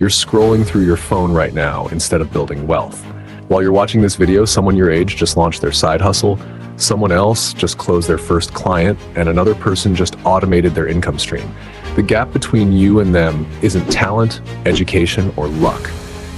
You're scrolling through your phone right now instead of building wealth. While you're watching this video, someone your age just launched their side hustle, someone else just closed their first client, and another person just automated their income stream. The gap between you and them isn't talent, education, or luck.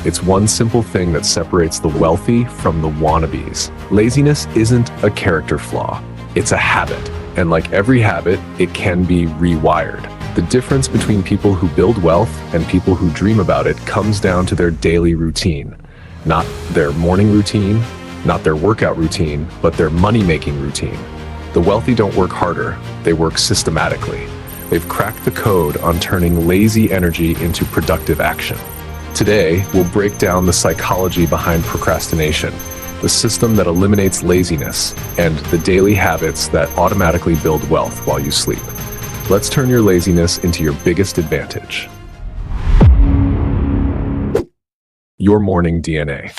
It's one simple thing that separates the wealthy from the wannabes. Laziness isn't a character flaw, it's a habit. And like every habit, it can be rewired. The difference between people who build wealth and people who dream about it comes down to their daily routine. Not their morning routine, not their workout routine, but their money-making routine. The wealthy don't work harder, they work systematically. They've cracked the code on turning lazy energy into productive action. Today, we'll break down the psychology behind procrastination, the system that eliminates laziness, and the daily habits that automatically build wealth while you sleep. Let's turn your laziness into your biggest advantage. Your morning DNA.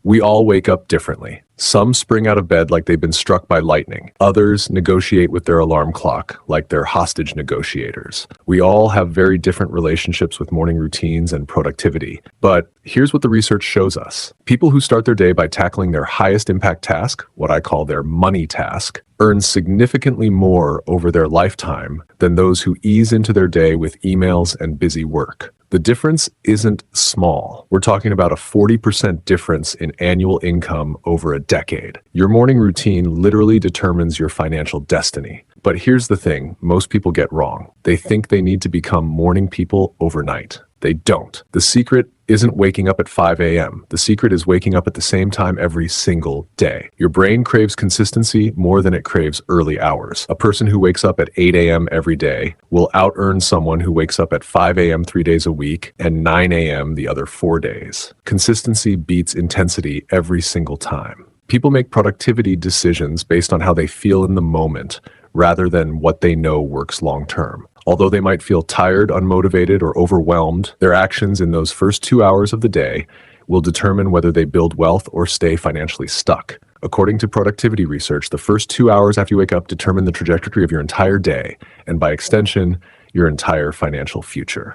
We all wake up differently. Some spring out of bed like they've been struck by lightning. Others negotiate with their alarm clock like they're hostage negotiators. We all have very different relationships with morning routines and productivity. But here's what the research shows us. People who start their day by tackling their highest impact task, what I call their money task, earn significantly more over their lifetime than those who ease into their day with emails and busy work. The difference isn't small. We're talking about a 40% difference in annual income over a decade. Your morning routine literally determines your financial destiny. But here's the thing most people get wrong. They think they need to become morning people overnight. They don't. The secret isn't waking up at 5 a.m. The secret is waking up at the same time every single day. Your brain craves consistency more than it craves early hours. A person who wakes up at 8 a.m. every day will out-earn someone who wakes up at 5 a.m. 3 days a week and 9 a.m. the other 4 days. Consistency beats intensity every single time. People make productivity decisions based on how they feel in the moment, rather than what they know works long-term. Although they might feel tired, unmotivated, or overwhelmed, their actions in those first 2 hours of the day will determine whether they build wealth or stay financially stuck. According to productivity research, the first 2 hours after you wake up determine the trajectory of your entire day, and by extension, your entire financial future.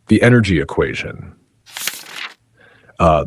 The energy equation.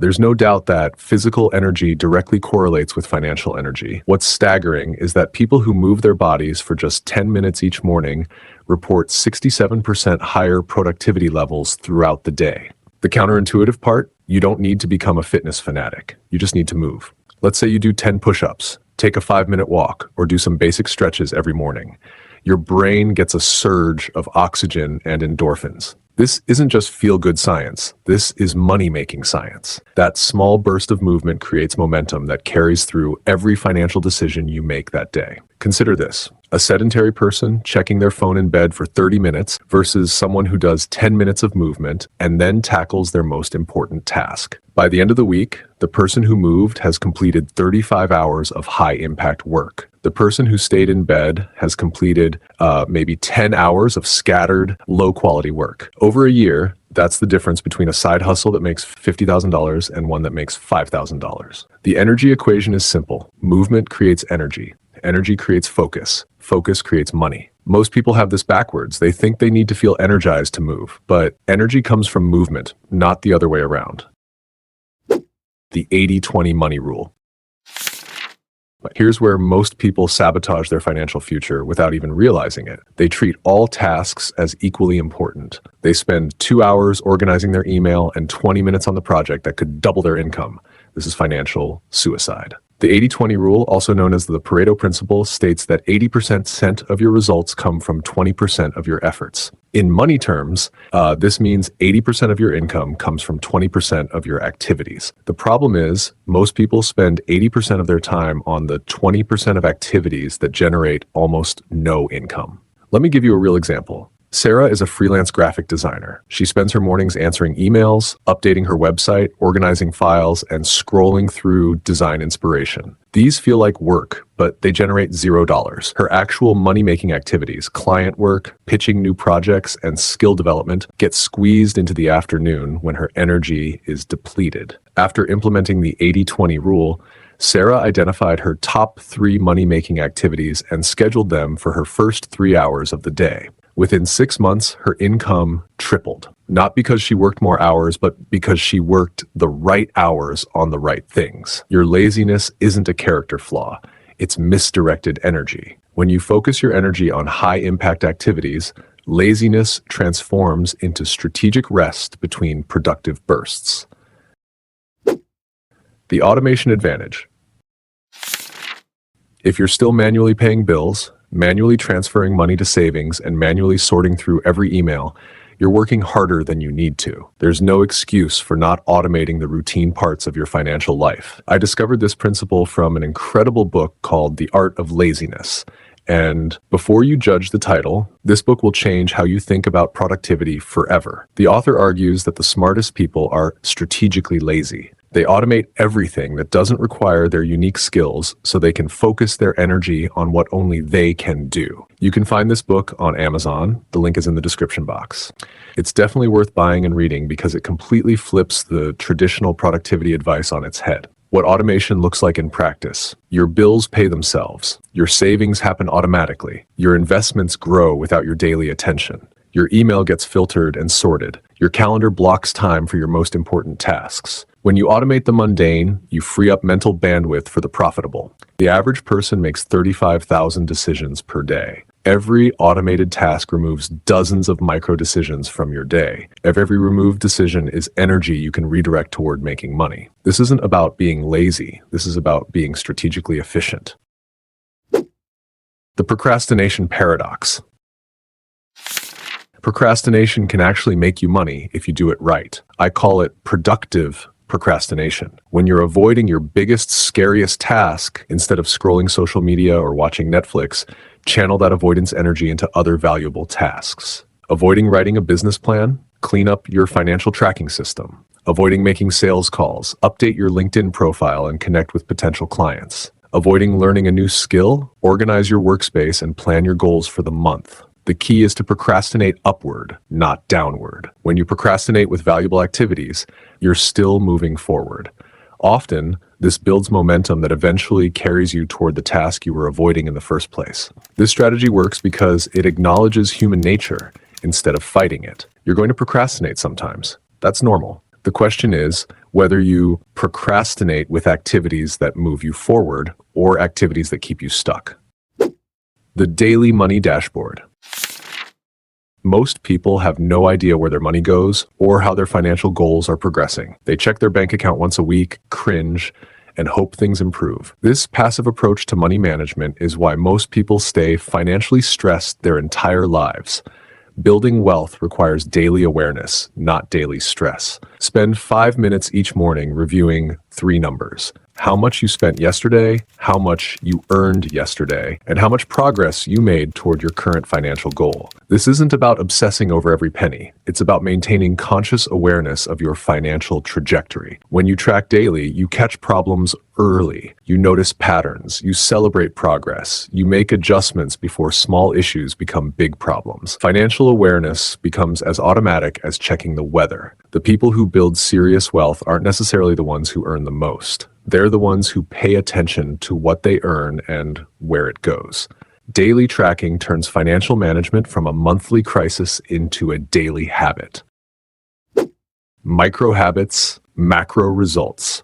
There's no doubt that physical energy directly correlates with financial energy. What's staggering is that people who move their bodies for just 10 minutes each morning report 67% higher productivity levels throughout the day. The counterintuitive part, you don't need to become a fitness fanatic. You just need to move. Let's say you do 10 push-ups, take a 5-minute walk, or do some basic stretches every morning. Your brain gets a surge of oxygen and endorphins. This isn't just feel-good science. This is money-making science. That small burst of movement creates momentum that carries through every financial decision you make that day. Consider this: a sedentary person checking their phone in bed for 30 minutes versus someone who does 10 minutes of movement and then tackles their most important task. By the end of the week, the person who moved has completed 35 hours of high-impact work. The person who stayed in bed has completed maybe 10 hours of scattered, low-quality work. Over a year, that's the difference between a side hustle that makes $50,000 and one that makes $5,000. The energy equation is simple. Movement creates energy. Energy creates focus. Focus creates money. Most people have this backwards. They think they need to feel energized to move, but energy comes from movement, not the other way around. The 80-20 money rule. But here's where most people sabotage their financial future without even realizing it. They treat all tasks as equally important. They spend 2 hours organizing their email and 20 minutes on the project that could double their income. This is financial suicide. The 80-20 rule, also known as the Pareto principle, states that 80% of your results come from 20% of your efforts. In money terms, this means 80% of your income comes from 20% of your activities. The problem is, most people spend 80% of their time on the 20% of activities that generate almost no income. Let me give you a real example. Sarah is a freelance graphic designer. She spends her mornings answering emails, updating her website, organizing files, and scrolling through design inspiration. These feel like work, but they generate $0. Her actual money-making activities, client work, pitching new projects, and skill development, get squeezed into the afternoon when her energy is depleted. After implementing the 80-20 rule, Sarah identified her top 3 money-making activities and scheduled them for her first 3 hours of the day. Within 6 months, her income tripled. Not because she worked more hours, but because she worked the right hours on the right things. Your laziness isn't a character flaw. It's misdirected energy. When you focus your energy on high-impact activities, laziness transforms into strategic rest between productive bursts. The automation advantage. If you're still manually paying bills, manually transferring money to savings, and manually sorting through every email, you're working harder than you need to. There's no excuse for not automating the routine parts of your financial life. I discovered this principle from an incredible book called The Art of Laziness. And before you judge the title, this book will change how you think about productivity forever. The author argues that the smartest people are strategically lazy. They automate everything that doesn't require their unique skills so they can focus their energy on what only they can do. You can find this book on Amazon. The link is in the description box. It's definitely worth buying and reading because it completely flips the traditional productivity advice on its head. What automation looks like in practice. Your bills pay themselves. Your savings happen automatically. Your investments grow without your daily attention. Your email gets filtered and sorted. Your calendar blocks time for your most important tasks. When you automate the mundane, you free up mental bandwidth for the profitable. The average person makes 35,000 decisions per day. Every automated task removes dozens of micro decisions from your day. Every removed decision is energy you can redirect toward making money. This isn't about being lazy. This is about being strategically efficient. The procrastination paradox. Procrastination can actually make you money if you do it right. I call it productive procrastination. When you're avoiding your biggest, scariest task, instead of scrolling social media or watching Netflix, channel that avoidance energy into other valuable tasks. Avoiding writing a business plan, clean up your financial tracking system. Avoiding making sales calls, update your LinkedIn profile and connect with potential clients. Avoiding learning a new skill, organize your workspace and plan your goals for the month. The key is to procrastinate upward, not downward. When you procrastinate with valuable activities, you're still moving forward. Often, this builds momentum that eventually carries you toward the task you were avoiding in the first place. This strategy works because it acknowledges human nature instead of fighting it. You're going to procrastinate sometimes. That's normal. The question is whether you procrastinate with activities that move you forward or activities that keep you stuck. The daily money dashboard. Most people have no idea where their money goes or how their financial goals are progressing. They check their bank account once a week, cringe, and hope things improve. This passive approach to money management is why most people stay financially stressed their entire lives. Building wealth requires daily awareness, not daily stress. Spend 5 minutes each morning reviewing 3 numbers. How much you spent yesterday, how much you earned yesterday, and how much progress you made toward your current financial goal. This isn't about obsessing over every penny. It's about maintaining conscious awareness of your financial trajectory. When you track daily, you catch problems early. You notice patterns. You celebrate progress. You make adjustments before small issues become big problems. Financial awareness becomes as automatic as checking the weather. The people who build serious wealth aren't necessarily the ones who earn the most. They're the ones who pay attention to what they earn and where it goes. Daily tracking turns financial management from a monthly crisis into a daily habit. Micro habits, macro results.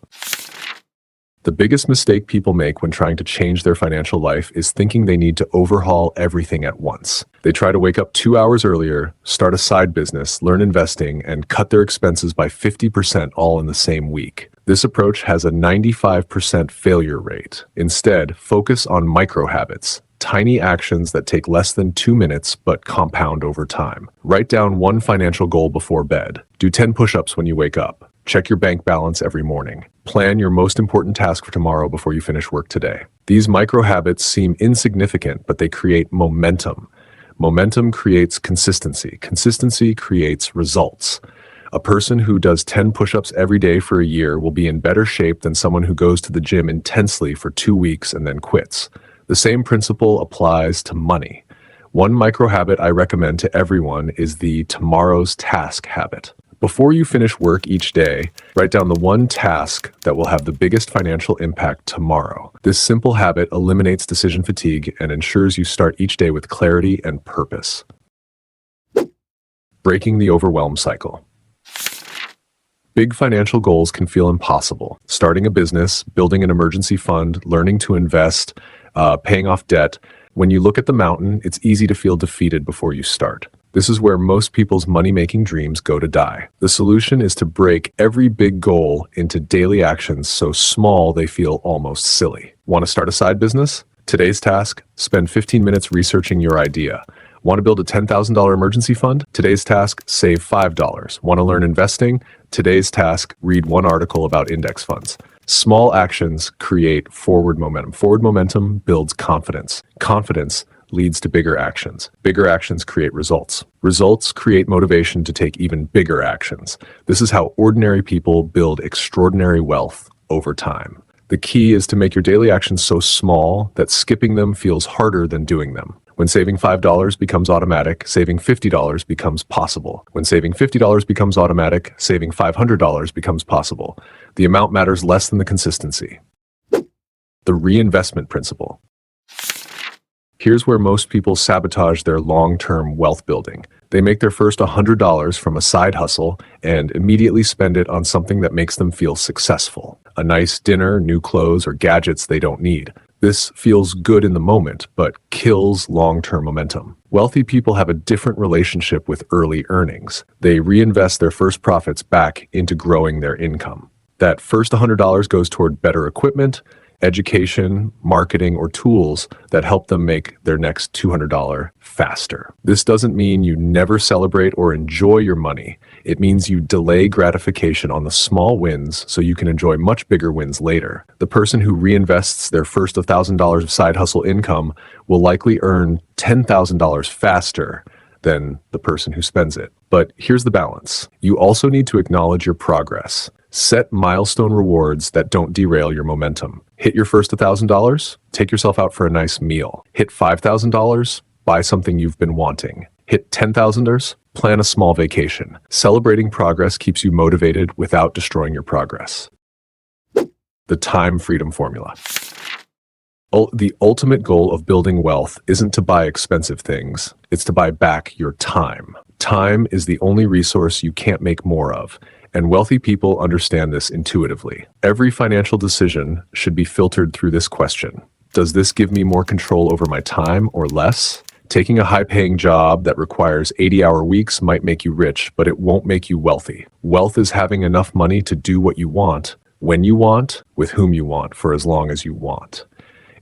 The biggest mistake people make when trying to change their financial life is thinking they need to overhaul everything at once. They try to wake up 2 hours earlier, start a side business, learn investing, and cut their expenses by 50% all in the same week. This approach has a 95% failure rate. Instead, focus on micro habits, tiny actions that take less than 2 minutes but compound over time. Write down one financial goal before bed. Do 10 push-ups when you wake up. Check your bank balance every morning. Plan your most important task for tomorrow before you finish work today. These micro habits seem insignificant, but they create momentum. Momentum creates consistency. Consistency creates results. A person who does 10 push-ups every day for a year will be in better shape than someone who goes to the gym intensely for 2 weeks and then quits. The same principle applies to money. One micro habit I recommend to everyone is the tomorrow's task habit. Before you finish work each day, write down the one task that will have the biggest financial impact tomorrow. This simple habit eliminates decision fatigue and ensures you start each day with clarity and purpose. Breaking the overwhelm cycle. Big financial goals can feel impossible. Starting a business, building an emergency fund, learning to invest, paying off debt. When you look at the mountain, it's easy to feel defeated before you start. This is where most people's money-making dreams go to die. The solution is to break every big goal into daily actions so small they feel almost silly. Want to start a side business? Today's task, spend 15 minutes researching your idea. Want to build a $10,000 emergency fund? Today's task, save $5. Want to learn investing? Today's task, read one article about index funds. Small actions create forward momentum. Forward momentum builds confidence. Confidence leads to bigger actions. Bigger actions create results. Results create motivation to take even bigger actions. This is how ordinary people build extraordinary wealth over time. The key is to make your daily actions so small that skipping them feels harder than doing them. When saving $5 becomes automatic, saving $50 becomes possible. When saving $50 becomes automatic, saving $500 becomes possible. The amount matters less than the consistency. The reinvestment principle. Here's where most people sabotage their long-term wealth building. They make their first $100 from a side hustle and immediately spend it on something that makes them feel successful. A nice dinner, new clothes, or gadgets they don't need. This feels good in the moment, but kills long-term momentum. Wealthy people have a different relationship with early earnings. They reinvest their first profits back into growing their income. That first $100 goes toward better equipment, education, marketing, or tools that help them make their next $200 faster. This doesn't mean you never celebrate or enjoy your money. It means you delay gratification on the small wins so you can enjoy much bigger wins later. The person who reinvests their first $1,000 of side hustle income will likely earn $10,000 faster than the person who spends it. But here's the balance. You also need to acknowledge your progress. Set milestone rewards that don't derail your momentum. Hit your first $1,000, take yourself out for a nice meal. Hit $5,000, buy something you've been wanting. Hit $10,000, plan a small vacation. Celebrating progress keeps you motivated without destroying your progress. The time freedom formula. The ultimate goal of building wealth isn't to buy expensive things, it's to buy back your time. Time is the only resource you can't make more of, and wealthy people understand this intuitively. Every financial decision should be filtered through this question. Does this give me more control over my time or less? Taking a high-paying job that requires 80-hour weeks might make you rich, but it won't make you wealthy. Wealth is having enough money to do what you want, when you want, with whom you want, for as long as you want.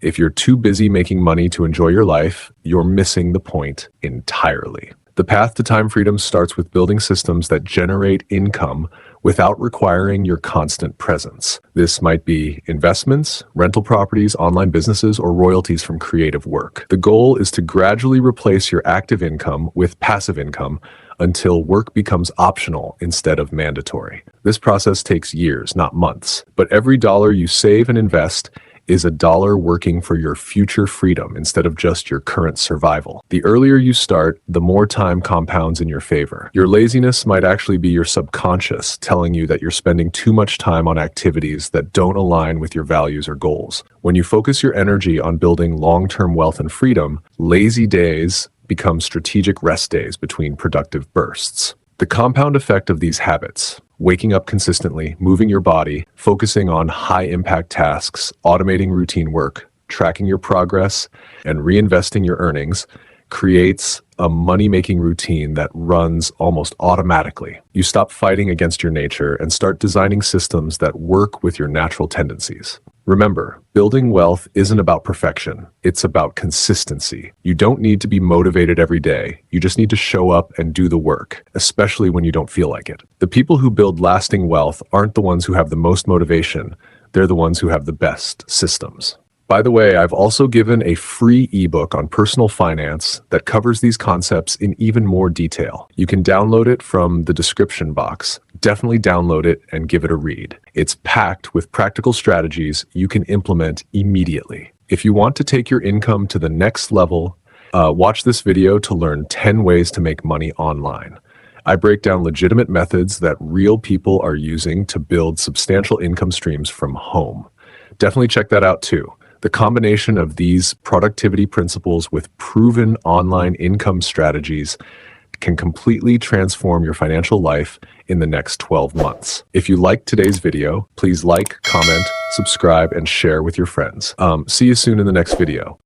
If you're too busy making money to enjoy your life, you're missing the point entirely. The path to time freedom starts with building systems that generate income without requiring your constant presence. This might be investments, rental properties, online businesses, or royalties from creative work. The goal is to gradually replace your active income with passive income until work becomes optional instead of mandatory. This process takes years, not months, but every dollar you save and invest is a dollar working for your future freedom instead of just your current survival. The earlier you start, the more time compounds in your favor. Your laziness might actually be your subconscious telling you that you're spending too much time on activities that don't align with your values or goals. When you focus your energy on building long-term wealth and freedom, lazy days become strategic rest days between productive bursts. The compound effect of these habits, waking up consistently, moving your body, focusing on high-impact tasks, automating routine work, tracking your progress, and reinvesting your earnings, creates a money-making routine that runs almost automatically. You stop fighting against your nature and start designing systems that work with your natural tendencies. Remember, building wealth isn't about perfection. It's about consistency. You don't need to be motivated every day. You just need to show up and do the work, especially when you don't feel like it. The people who build lasting wealth aren't the ones who have the most motivation. They're the ones who have the best systems. By the way, I've also given a free ebook on personal finance that covers these concepts in even more detail. You can download it from the description box. Definitely download it and give it a read. It's packed with practical strategies you can implement immediately. If you want to take your income to the next level, watch this video to learn 10 ways to make money online. I break down legitimate methods that real people are using to build substantial income streams from home. Definitely check that out too. The combination of these productivity principles with proven online income strategies can completely transform your financial life in the next 12 months. If you liked today's video, please like, comment, subscribe, and share with your friends. See you soon in the next video.